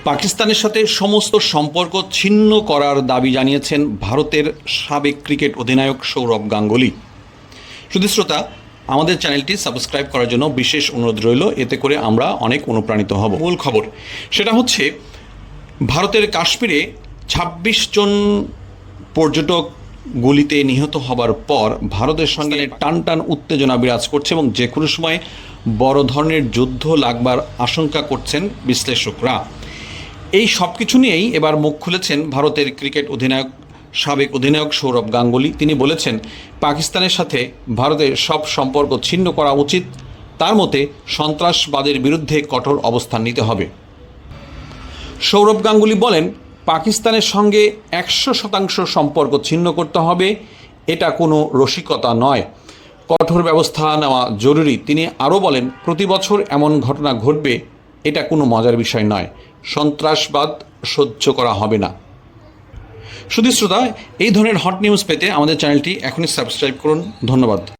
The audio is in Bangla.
পাকিস্তানের সাথে সমস্ত সম্পর্ক ছিন্ন করার দাবি জানিয়েছেন ভারতের সাবেক ক্রিকেট অধিনায়ক সৌরভ গাঙ্গুলি। শুধু শ্রোতা, আমাদের চ্যানেলটি সাবস্ক্রাইব করার জন্য বিশেষ অনুরোধ রইল, এতে করে আমরা অনেক অনুপ্রাণিত হব। মূল খবর সেটা হচ্ছে, ভারতের কাশ্মীরে ২৬ জন পর্যটক গুলিতে নিহত হবার পর ভারতের সঙ্গে টানটান উত্তেজনা বিরাজ করছে এবং যে কোনো সময় বড় ধরনের যুদ্ধ লাগবার আশঙ্কা করছেন বিশ্লেষকরা। এই সব কিছু নিয়েই এবার মুখ খুলেছেন ভারতের ক্রিকেট সাবেক অধিনায়ক সৌরভ গাঙ্গুলি। তিনি বলেছেন, পাকিস্তানের সাথে ভারতের সব সম্পর্ক ছিন্ন করা উচিত। তার মতে সন্ত্রাসবাদের বিরুদ্ধে কঠোর অবস্থান নিতে হবে। সৌরভ গাঙ্গুলি বলেন, পাকিস্তানের সঙ্গে ১০০% সম্পর্ক ছিন্ন করতে হবে। এটা কোনো রসিকতা নয়, কঠোর ব্যবস্থা নেওয়া জরুরি। তিনি আরও বলেন, প্রতি বছর এমন ঘটনা ঘটবে, এটা কোনো মজার বিষয় নয়। সন্ত্রাসবাদ সহ্য করা হবে না। শুধু শ্রোতা, এই ধরনের হট নিউজ পেতে আমাদের চ্যানেলটি এখনই সাবস্ক্রাইব করুন। ধন্যবাদ।